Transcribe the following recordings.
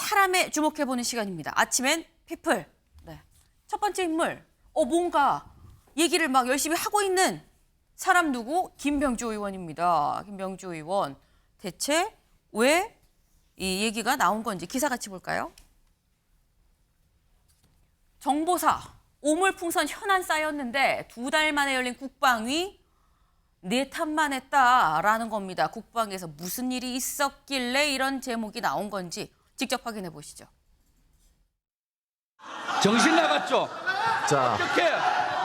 사람에 주목해보는 시간입니다. 아침엔 피플. 네. 첫 번째 인물. 뭔가 얘기를 막 열심히 하고 있는 사람 누구? 김병주 의원입니다. 김병주 의원. 대체 왜 이 얘기가 나온 건지 기사 같이 볼까요? 정보사. 오물풍선 현안 쌓였는데 2달 만에 열린 국방위 내탐만 했다라는 겁니다. 국방에서 무슨 일이 있었길래 이런 제목이 나온 건지 직접 확인해 보시죠. 정신 나갔죠? 자, 어떻게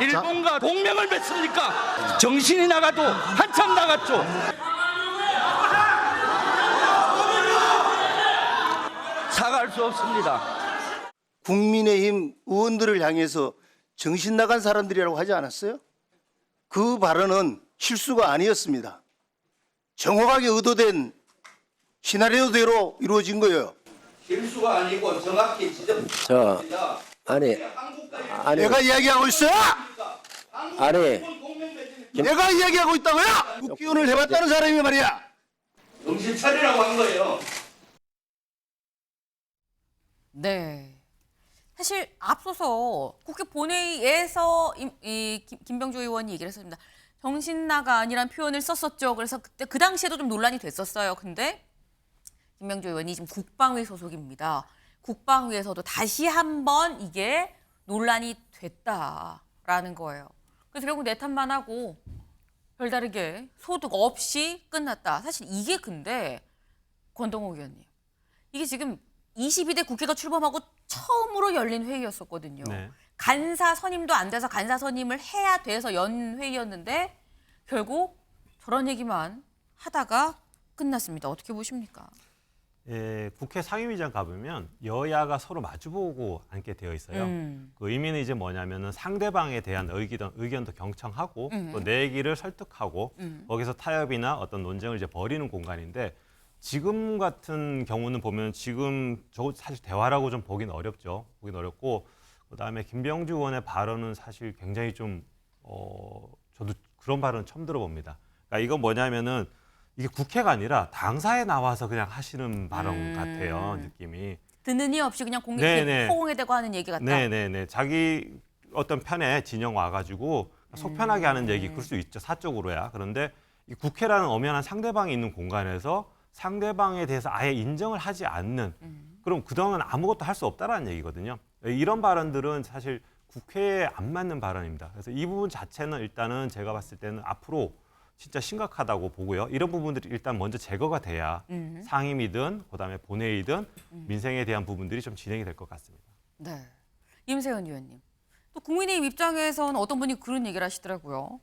일본과 동맹을 맺습니까? 정신이 나가도 한참 나갔죠? 사과할 수 없습니다. 국민의힘 의원들을 향해서 정신 나간 사람들이라고 하지 않았어요? 그 발언은 실수가 아니었습니다. 정확하게 의도된 시나리오대로 이루어진 거예요. 실수가 아니고 정확히 지적합니다. 아니, 내가 이야기하고 있어! 아니, 내가 이야기하고 있다고요? 국회의원을 해봤다는 사람이 말이야. 정신 차리라고 한 거예요. 네. 사실 앞서서 국회 본회의에서 김병주 의원이 얘기를 했습니다. 정신나가 아니란 표현을 썼었죠. 그래서 그때 그 당시에도 좀 논란이 됐었어요. 근데 김병주 의원이 지금 국방위 소속입니다. 국방위에서도 다시 한번 이게 논란이 됐다라는 거예요. 그래서 결국 내탓만 하고 별다르게 소득 없이 끝났다. 사실 이게 근데 권동호 의원님, 이게 지금 22대 국회가 출범하고 처음으로 열린 회의였었거든요. 네. 간사 선임도 안 돼서 간사 선임을 해야 돼서 연 회의였는데 결국 저런 얘기만 하다가 끝났습니다. 어떻게 보십니까? 예, 국회 상임위장 가보면 여야가 서로 마주보고 앉게 되어 있어요. 그 의미는 이제 뭐냐면은 상대방에 대한 의견도 경청하고 또 내 얘기를 설득하고 거기서 타협이나 어떤 논쟁을 이제 벌이는 공간인데 지금 같은 경우는 보면 지금 저 사실 대화라고 좀 보긴 어렵죠. 보긴 어렵고 그다음에 김병주 의원의 발언은 사실 굉장히 좀 저도 그런 발언 처음 들어봅니다. 그러니까 이건 뭐냐면은 이게 국회가 아니라 당사에 나와서 그냥 하시는 발언 같아요, 느낌이. 듣는 이 없이 그냥 공개 포옹에 대고 하는 얘기 같다. 네네네. 자기 어떤 편에 진영 와가지고 속편하게 하는 얘기 그럴 수 있죠, 사적으로야. 그런데 이 국회라는 엄연한 상대방이 있는 공간에서 상대방에 대해서 아예 인정을 하지 않는 그럼 그동안 아무것도 할 수 없다라는 얘기거든요. 이런 발언들은 사실 국회에 안 맞는 발언입니다. 그래서 이 부분 자체는 일단은 제가 봤을 때는 앞으로 진짜 심각하다고 보고요. 이런 부분들이 일단 먼저 제거가 돼야 상임위든 그다음에 본회의든 민생에 대한 부분들이 좀 진행이 될 것 같습니다. 네, 임세현 의원님. 또 국민의힘 입장에서는 어떤 분이 그런 얘기를 하시더라고요.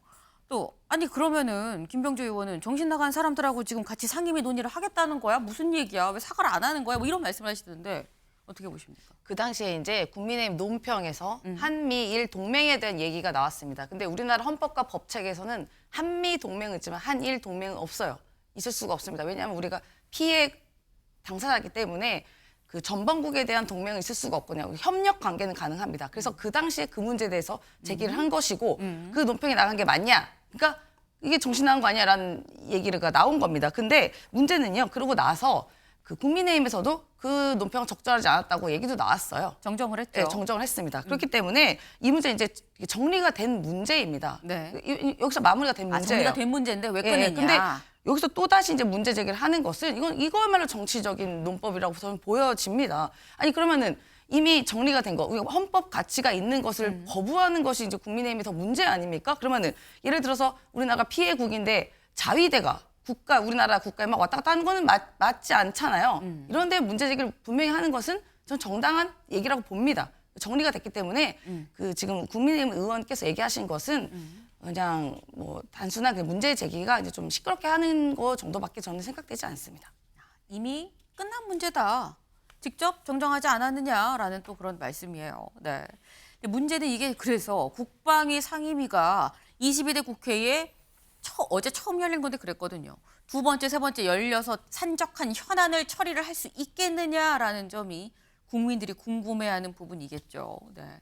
또 아니 그러면은 김병주 의원은 정신 나간 사람들하고 지금 같이 상임위 논의를 하겠다는 거야? 무슨 얘기야? 왜 사과를 안 하는 거야? 뭐 이런 말씀을 하시던데 어떻게 보십니까? 그 당시에 이제 국민의힘 논평에서 한미일 동맹에 대한 얘기가 나왔습니다. 근데 우리나라 헌법과 법책에서는 한미 동맹은 있지만 한일 동맹은 없어요. 있을 수가 없습니다. 왜냐하면 우리가 피해 당사자이기 때문에 그 전범국에 대한 동맹은 있을 수가 없거든요. 협력 관계는 가능합니다. 그래서 그 당시에 그 문제에 대해서 제기를 한 것이고 그 논평이 나간 게 맞냐? 그러니까 이게 정신 나간 거 아니야라는 얘기가 나온 겁니다. 근데 문제는요. 그러고 나서 그 국민의힘에서도 그 논평은 적절하지 않았다고 얘기도 나왔어요. 정정을 했죠. 네, 정정을 했습니다. 그렇기 때문에 이 문제 이제 정리가 된 문제입니다. 네. 여기서 마무리가 된 문제예요. 정리가 된 문제인데 왜 꺼냈냐? 근데 여기서 또 다시 이제 문제 제기를 하는 것은 이거야말로 정치적인 논법이라고 저는 보여집니다. 아니 그러면은 이미 정리가 된 거, 헌법 가치가 있는 것을 거부하는 것이 이제 국민의힘이 더 문제 아닙니까? 그러면은 예를 들어서 우리나라가 피해국인데 자위대가 우리나라 국가에 막 왔다 갔다 하는 거는 맞지 않잖아요. 이런데 문제 제기를 분명히 하는 것은 전 정당한 얘기라고 봅니다. 정리가 됐기 때문에 그 지금 국민의힘 의원께서 얘기하신 것은 그냥 뭐 단순한 그 문제 제기가 이제 좀 시끄럽게 하는 거 정도밖에 저는 생각되지 않습니다. 이미 끝난 문제다. 직접 정정하지 않았느냐라는 또 그런 말씀이에요. 네. 근데 문제는 이게 그래서 국방위 상임위가 22대 국회에 어제 처음 열린 건데 그랬거든요. 두 번째, 세 번째 열려서 산적한 현안을 처리를 할 수 있겠느냐라는 점이 국민들이 궁금해하는 부분이겠죠. 네.